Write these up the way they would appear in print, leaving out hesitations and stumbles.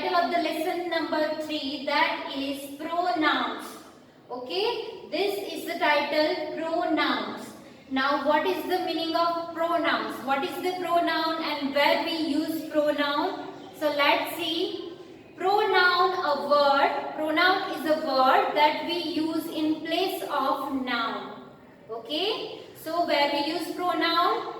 title of the lesson number 3, that is pronouns. Okay, this is the title, pronouns. Now what is the meaning of pronouns? What is the pronoun and where we use pronoun? So let's see. Pronoun is a word that we use in place of noun. Okay, so where we use pronoun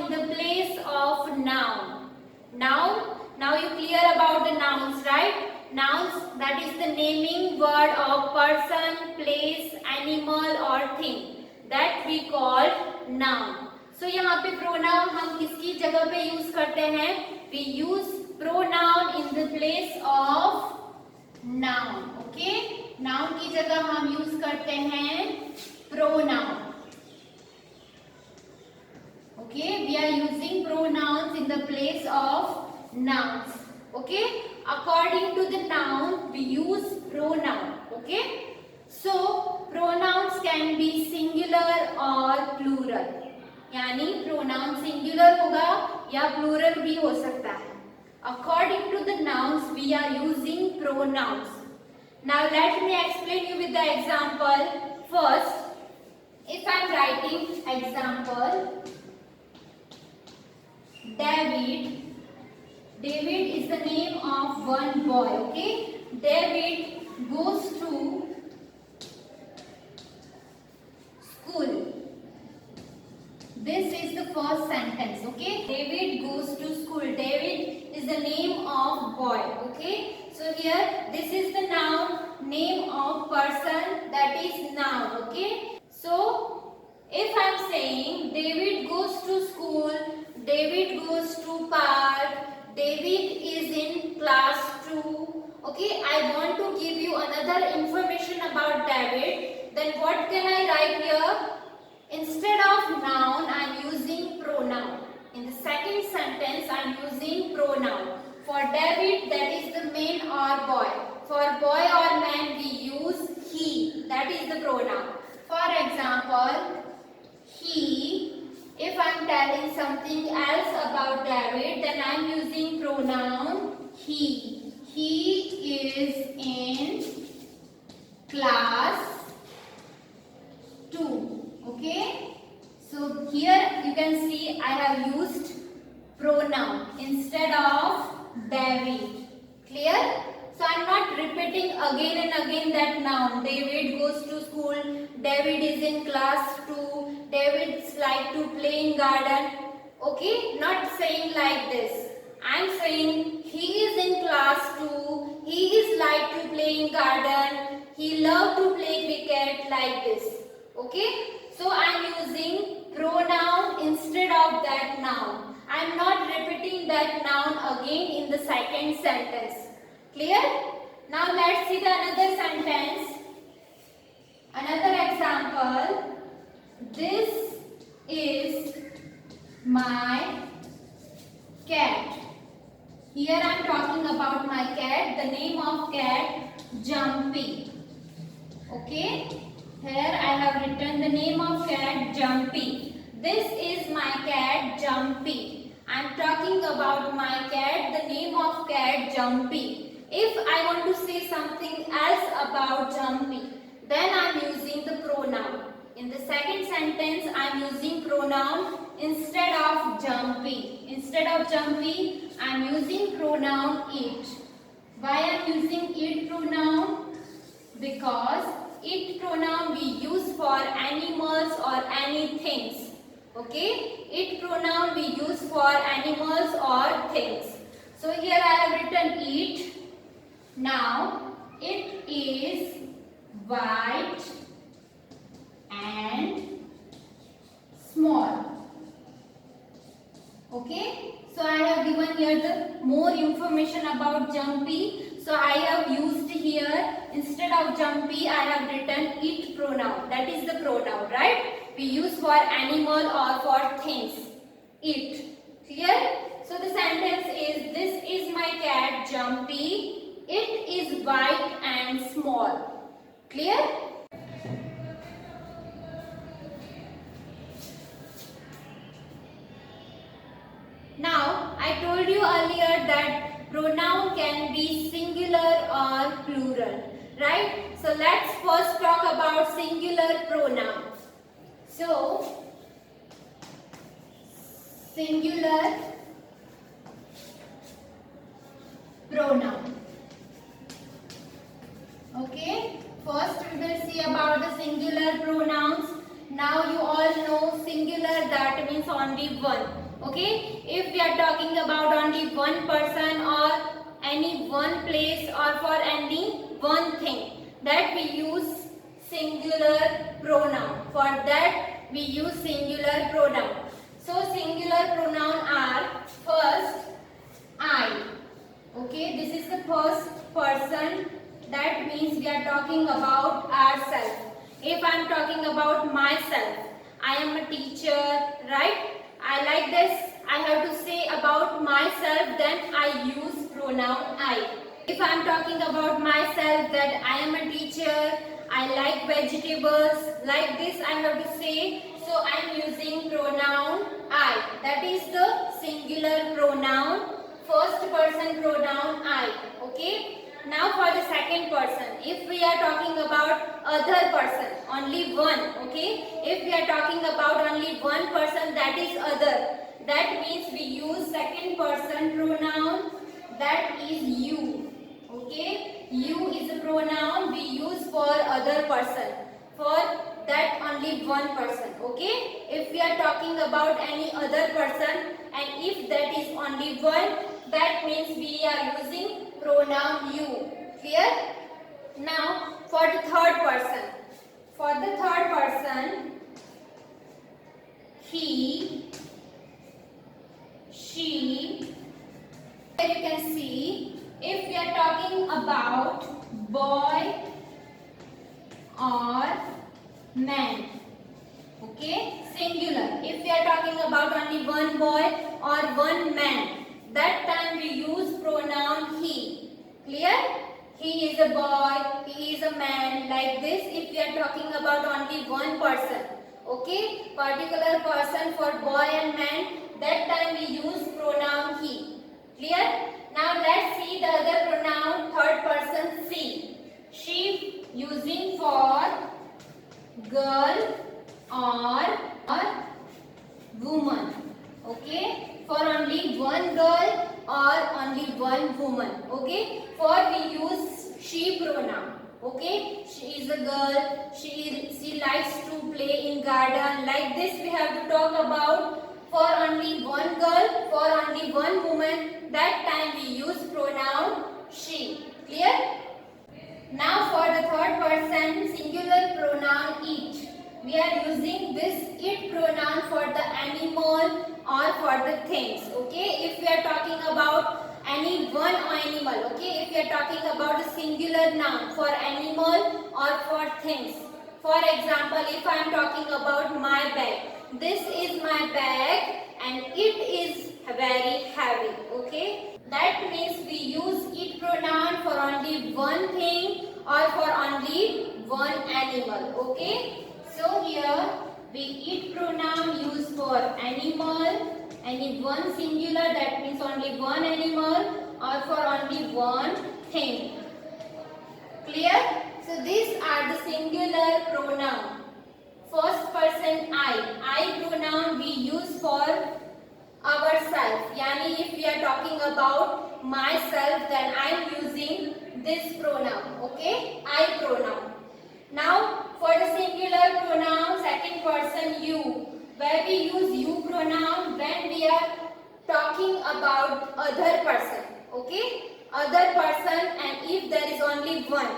in the place of noun. Now you clear about the nouns, right? Nouns, that is the naming word of person, place, animal or thing that we call noun. So यहाँ पे pronoun हम किसकी जगह पे use करते हैं? We use pronoun in the place of noun. Okay? Noun की जगह हम use करते हैं pronoun. Okay? We are using pronouns in the place of nouns. Okay? According to the noun, we use pronoun. Okay? So pronouns can be singular or plural. यानी pronoun singular होगा या plural भी हो सकता है. According to the nouns, we are using pronouns. Now let me explain you with the example. First, if I am writing example, David is the name of one boy. Okay, David goes to school. This is the first sentence. Okay, David goes to school. David is the name of boy. Okay, so here this is the noun, name of person, that is noun. Okay, so if I am saying David goes to school, David goes to park, David is in class 2. Okay, I want to give you another information about David. Then what can I write here? Instead of noun, I am using pronoun. In the second sentence, I am using pronoun. For David, that is the man or boy. For boy or man, we use he. That is the pronoun. For example, he. If I am telling something else about David, then I am using pronoun he. He is in class 2. Okay, so here you can see I have used pronoun instead of David. Clear? So I am not repeating again and again that noun. David goes to school, David is in class 2, David's like to play in garden. Okay, not saying like this. I am saying he is in class 2, he is like to play in garden, he love to play cricket, like this. Okay, so I am using pronoun instead of that noun. I am not repeating that noun again in the second sentence. Clear? Now let's see the another sentence. Another example. This is my cat. Here I am talking about my cat. The name of cat, Jumpy. Okay? Here I have written the name of cat, Jumpy. This is my cat, Jumpy. I am talking about my cat, the name of cat, Jumpy. If I want to say something else about Jumpy, then I am using the pronoun. In the second sentence, I am using pronoun instead of Jumpy. Instead of Jumpy, I am using pronoun it. Why I am using it pronoun? Because it pronoun we use for animals or any things. Okay, it pronoun we use for animals or things. So here I have written it. Now it is white and small. Okay, so I have given here the more information about Jumpy. So I have used here, instead of Jumpy, I have written it pronoun. That is the pronoun, right? We use for animal or for things. It. Clear? So the sentence is, this is my cat Jumpy. It is white and small. Clear? Now, I told you earlier that pronoun can be singular or plural, right? So let's first talk about singular pronoun. So singular pronoun. Okay, first we will see about the singular pronouns. Now you all know singular, that means only one. Okay, if we are talking about only one person or any one place or for any one thing, that we use singular pronoun. For that we use singular pronoun. So singular pronoun are first I. Okay, this is the first person. That means we are talking about ourselves. If I am talking about myself, I am a teacher, right? I like this. I have to say about myself, then I use pronoun I. If I am talking about myself, that I am a teacher, I like vegetables, like this I have to say. So I am using pronoun I. That is the singular pronoun. First person pronoun I. Okay. Now for the second person, if we are talking about other person, only one, okay? If we are talking about only one person, that is other. That means we use second person pronoun, that is you, okay? You is a pronoun we use for other person, for that only one person, okay? If we are talking about any other person and if that is only one, that means we are using pronoun you. Clear? Now for the third person. For the third person, he, she. Here you can see, if we are talking about boy or man, okay, singular. If we are talking about only one boy or one man, that time we use pronoun he. Clear? He is a boy, he is a man, like this. If we are talking about only one person, okay, particular person for boy and man, that time we use pronoun he. Clear? Now let's see the other pronoun, third person she. She using for girl or woman, okay, for only one girl or only one woman, okay. For we use she pronoun, okay. She is a girl, she likes to play in garden, like this we have to talk about. For only one girl, for only one woman, that time we use pronoun she. Clear? Now for the third person, singular pronoun it. We are using this it pronoun for the animal or for the things, okay. If we are talking about any one animal, okay, if we are talking about a singular noun for animal or for things. For example, if I am talking about my bag, this is my bag and it is very heavy, okay. That means we use it pronoun for only one thing or for only one animal, okay. So here we it pronoun used for animal, any one singular, that means only one animal, or for only one thing. Clear? So these are the singular pronoun. First person I pronoun we use for ourselves. Yani if we are talking about myself, then I am using this pronoun, okay, I pronoun. Now for the singular pronoun, second person you, where we use you pronoun when we are talking about other person, okay, other person, and if there is only one,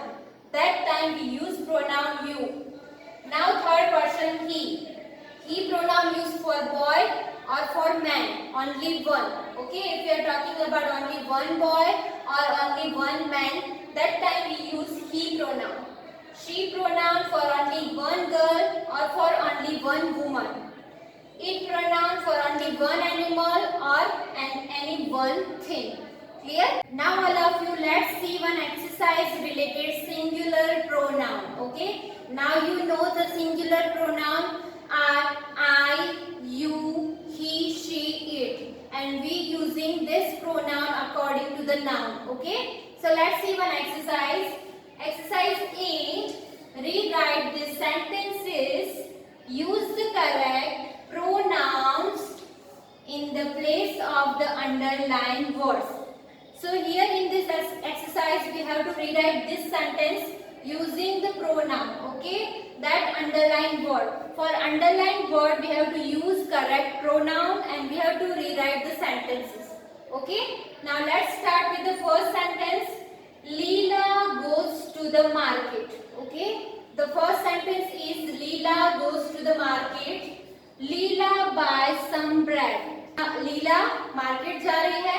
that time we use pronoun you. Now third person he pronoun used for boy or for man, only one, okay. If we are talking about only one boy or only one man, that time we use he pronoun. She pronoun for only one girl or for only one woman. It pronoun for only one animal or any one thing. Clear? Now all of you, let's see one exercise related singular pronoun. Okay? Now you know the singular pronoun are I, you, he, she, it. and we using this pronoun according to the noun. Okay, so let's see one exercise. Exercise A, rewrite the sentences, use the correct pronouns in the place of the underlined words. So here in this exercise we have to rewrite this sentence using the pronoun, okay, that underlined word. For underlined word we have to use correct pronoun and we have to rewrite the sentences. Okay, now let's start with the first sentence. Leela goes to the market. Okay, the first sentence is Leela goes to the market. Leela buys some bread. Leela market जा रही है.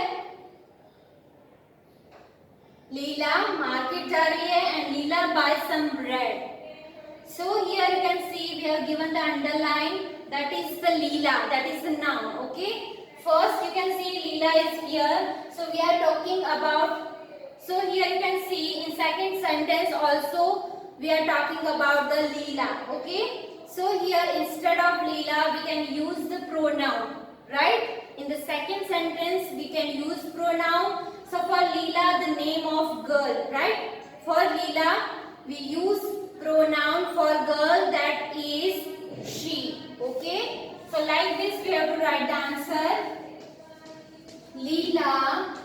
लीला market जा रही है and Leela buys some bread. So here you can see we have given the underline, that is the Leela, that is the noun. Okay, first you can see Leela is here, so we are talking about. So here you can see in second sentence also we are talking about the Leela. Okay, so here instead of Leela we can use the pronoun. Right? In the second sentence we can use pronoun. So for Leela, the name of girl, right? For Leela we use pronoun for girl, that is she. Okay? So like this we have to write the answer. Leela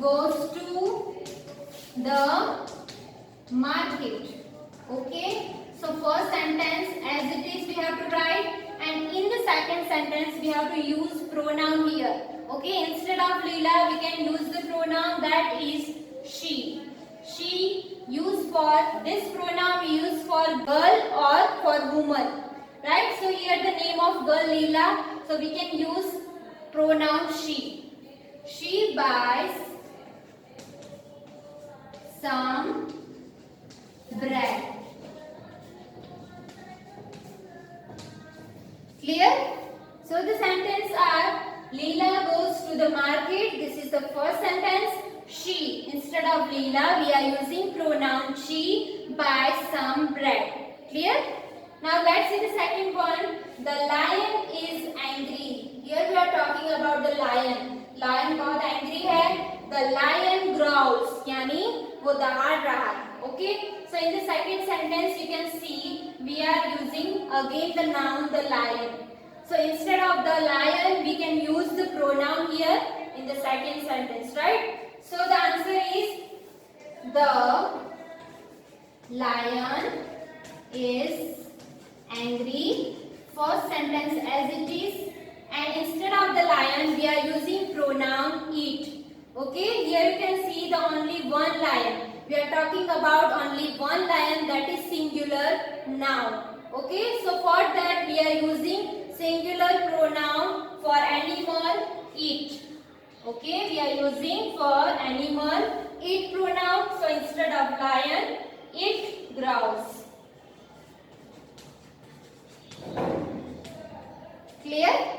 goes to the market. Okay? So first sentence as it is we have to write. And in the second sentence we have to use pronoun here. Okay, instead of Leela we can use the pronoun, that is she. She used for this pronoun we use for girl or for woman. Right? So here the name of girl Leela, so we can use pronoun she. She buys some bread. Clear? So the sentence are Leela goes to the market. This is the first sentence. She, instead of Leela we are using pronoun she, buys some bread. Clear? Now let's see the second one. The lion is angry. Here we are talking about the lion. Lion बहुत angry है. The lion growls, यानी वो दहाड़ रहा है. Okay. So in the second sentence you can see we are using again the noun the lion. So instead of the lion we can use the pronoun here in the second sentence, right? So the answer is the lion is angry. First sentence as it is, and instead of the lion we are using pronoun it. Okay, here you can see the only one lion. We are talking about only one lion, that is singular noun. Okay, so for that we are using singular pronoun for animal it. Okay, we are using for animal it pronoun. So instead of lion, it growls. Clear?